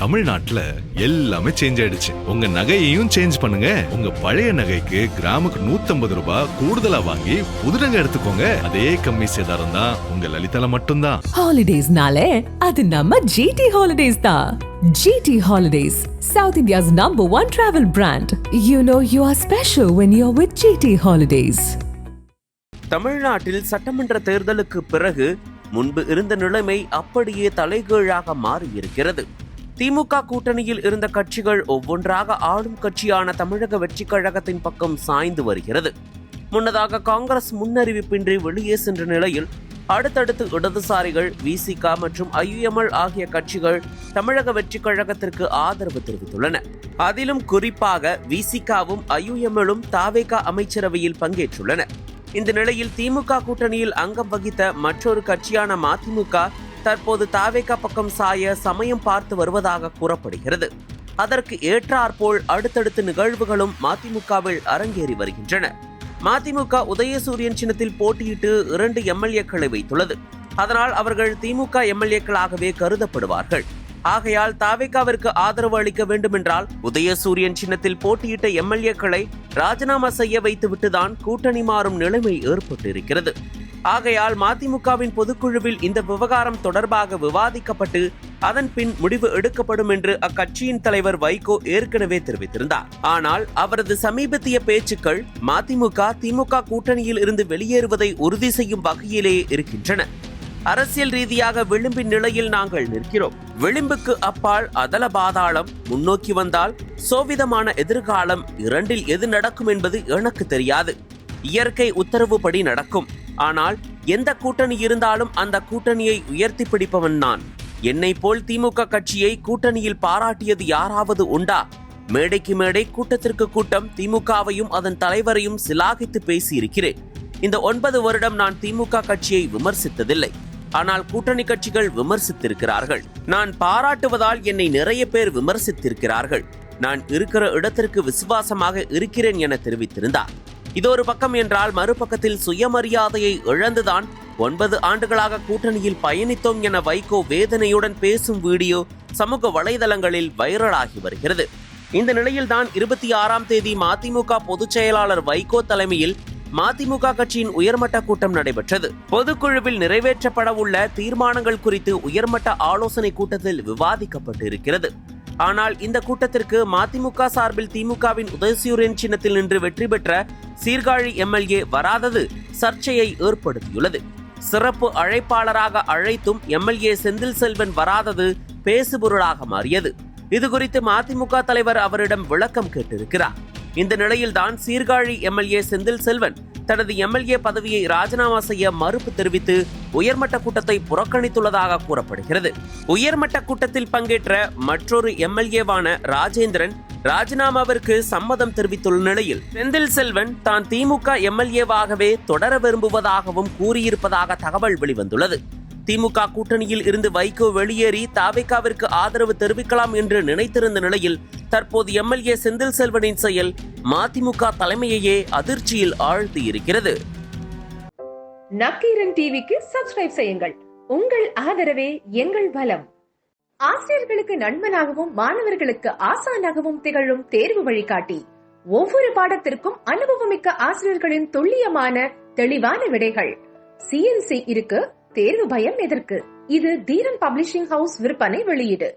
தமிழ்நாட்டுல எல்லாமே சேஞ்ச் ஆயிடுச்சு. உங்க நகையையும் சேஞ்ச் பண்ணுங்க. உங்க பழைய நகைக்கு கிராமுக்கு 150 ரூபாய் கூடுதலா வாங்கி புது நகை எடுத்துக்கோங்க. அதே கம்மி சேதாரம் தான் உங்க லலிதால மட்டும்தான். ஹாலிடேஸ்னாலே அது நம்ம ஜிடி ஹாலிடேஸ் தான். GT Holidays, South India's #1 travel brand. You know you are special when you're with GT Holidays. தமிழ்நாட்டில் சட்டமன்ற தேர்தலுக்கு பிறகு முன்பு இருந்த நிலைமை அப்படியே தலைகீழாக மாறியிருக்கிறது. திமுக கூட்டணியில் இருந்த கட்சிகள் ஒவ்வொன்றாக ஆளும் கட்சியான தமிழக வெற்றிக் கழகத்தின் பக்கம் சாய்ந்து வருகிறது. முன்னதாக காங்கிரஸ் முன்னறிவிப்பின்றி வெளியே சென்ற நிலையில் அடுத்தடுத்து இடதுசாரிகள், விசிக மற்றும் IUML ஆகிய கட்சிகள் தமிழக வெற்றிக் கழகத்திற்கு ஆதரவு தெரிவித்துள்ளன. அதிலும் குறிப்பாக விசிகவும் IUMலும் தாவேக அமைச்சரவையில் பங்கேற்றுள்ளன. இந்த நிலையில் திமுக கூட்டணியில் அங்கம் வகித்த மற்றொரு கட்சியான மதிமுக தற்போது தாவேக பக்கம் சாய சமயம் பார்த்து வருவதாக கூறப்படுகிறது. அதற்கு ஏற்றாற்போல் அடுத்தடுத்த நிகழ்வுகளும் மதிமுகவில் அரங்கேறி வருகின்றன. மதிமுக உதயசூரியன் சின்னத்தில் போட்டியிட்டு 2 MLAக்களை வைத்துள்ளது. அதனால் அவர்கள் திமுக MLAக்களாகவே கருதப்படுவார்கள். ஆகையால் தாவேகாவிற்கு ஆதரவு அளிக்க வேண்டுமென்றால் உதயசூரியன் சின்னத்தில் போட்டியிட்ட MLAக்களை ராஜினாமா செய்ய வைத்துவிட்டுதான் கூட்டணி மாறும் நிலைமை ஏற்பட்டிருக்கிறது. ஆகையால் மதிமுகவின் பொதுக்குழுவில் இந்த விவகாரம் தொடர்பாக விவாதிக்கப்பட்டு அதன் பின் முடிவு எடுக்கப்படும் என்று அக்கட்சியின் தலைவர் வைகோ ஏற்கனவே தெரிவித்திருந்தார். ஆனால் அவரது சமீபத்திய பேச்சுக்கள் மதிமுக திமுக கூட்டணியில் இருந்து வெளியேறுவதை உறுதி செய்யும் வகையிலேயே இருக்கின்றன. அரசியல் ரீதியாக விளிம்பின் நிலையில் நாங்கள் நிற்கிறோம். விளிம்புக்கு அப்பால் அதல பாதாளம், முன்னோக்கி வந்தால் சோவிதமான எதிர்காலம், இரண்டில் எது நடக்கும் என்பது எனக்கு தெரியாது. இயற்கை உத்தரவுப்படி நடக்கும். ஆனால் எந்த கூட்டணி இருந்தாலும் அந்த கூட்டணியை உயர்த்தி பிடிப்பவன் நான். என்னை போல் திமுக கட்சியை கூட்டணியில் பாராட்டியது யாராவது உண்டா? மேடைக்கு மேடை, கூட்டத்திற்கு கூட்டம் திமுகவையும் அதன் தலைவரையும் சிலாகித்து பேசியிருக்கிறேன். இந்த 9 வருடம் நான் திமுக கட்சியை விமர்சித்ததில்லை. ஆனால் கூட்டணி கட்சிகள் விமர்சித்திருக்கிறார்கள். நான் பாராட்டுவதால் என்னை நிறைய பேர் விமர்சித்திருக்கிறார்கள். நான் இருக்கிற இடத்திற்கு விசுவாசமாக இருக்கிறேன் என தெரிவித்திருந்தார். இது ஒரு பக்கம் என்றால், மறுபக்கத்தில் சுயமரியாதையை இழந்துதான் 9 ஆண்டுகளாக கூட்டணியில் பயணித்தோம் என வைகோ வேதனையுடன் பேசும் வீடியோ சமூக வலைதளங்களில் வைரலாகி வருகிறது. இந்த நிலையில்தான் 26ஆம் தேதி மதிமுக பொதுச் செயலாளர் வைகோ தலைமையில் மதிமுக கட்சியின் உயர்மட்ட கூட்டம் நடைபெற்றது. பொதுக்குழுவில் நிறைவேற்றப்பட உள்ள தீர்மானங்கள் குறித்து உயர்மட்ட ஆலோசனை கூட்டத்தில் விவாதிக்கப்பட்டிருக்கிறது. ஆனால் இந்த கூட்டத்திற்கு மதிமுக சார்பில் திமுகவின் உதயசூரியன் சின்னத்தில் நின்று வெற்றி பெற்ற சீர்காழி MLA வராதது சர்ச்சையை ஏற்படுத்தியுள்ளது. சிறப்பு அழைப்பாளராக அழைத்தும் MLA செந்தில் செல்வன் வராதது பேசுபொருளாக மாறியது. இது குறித்து மதிமுக தலைவர் அவரிடம் விளக்கம் கேட்டிருக்கிறார். இந்த நிலையில்தான் சீர்காழி MLA செந்தில் செல்வன் தனது MLA பதவியை ராஜினாமா செய்ய மறுப்பு தெரிவித்து உயர்மட்ட கூட்டத்தை புறக்கணித்துள்ளதாக கூறப்படுகிறது. உயர்மட்ட கூட்டத்தில் பங்கேற்ற மற்றொரு MLAவான ராஜேந்திரன் ராஜினாமாவிற்கு சம்மதம் தெரிவித்துள்ள நிலையில் செந்தில் செல்வன் தான் திமுக MLAவாகவே தொடர விரும்புவதாகவும் கூறியிருப்பதாக தகவல் வெளிவந்துள்ளது. திமுக கூட்டணியில் இருந்து வைகோ வெளியேறி தாவேகாவிற்கு ஆதரவு தெரிவிக்கலாம் என்று நினைத்திருந்த நிலையில் தற்போது MLA செந்தில் செல்வனின் செயல் மதிமுக தலைமையையே அதிர்ச்சியில் ஆழ்த்தி இருக்கிறது. நக்கீரன் டிவிக்கு சப்ஸ்கிரைப் செய்யுங்கள். உங்கள் ஆதரவே எங்கள் பலம். ஆசிரியர்களுக்கு நண்பனாகவும் மாணவர்களுக்கு ஆசானாகவும் திகழும் தேர்வு வழிகாட்டி. ஒவ்வொரு பாடத்திற்கும் அனுபவமிக்க ஆசிரியர்களின் துல்லியமான தெளிவான விடைகள். CNC இருக்கு, தேர்வு பயம் எதற்கு? இது தீரன் பப்ளிஷிங் ஹவுஸ் விற்பனை வெளியீடு.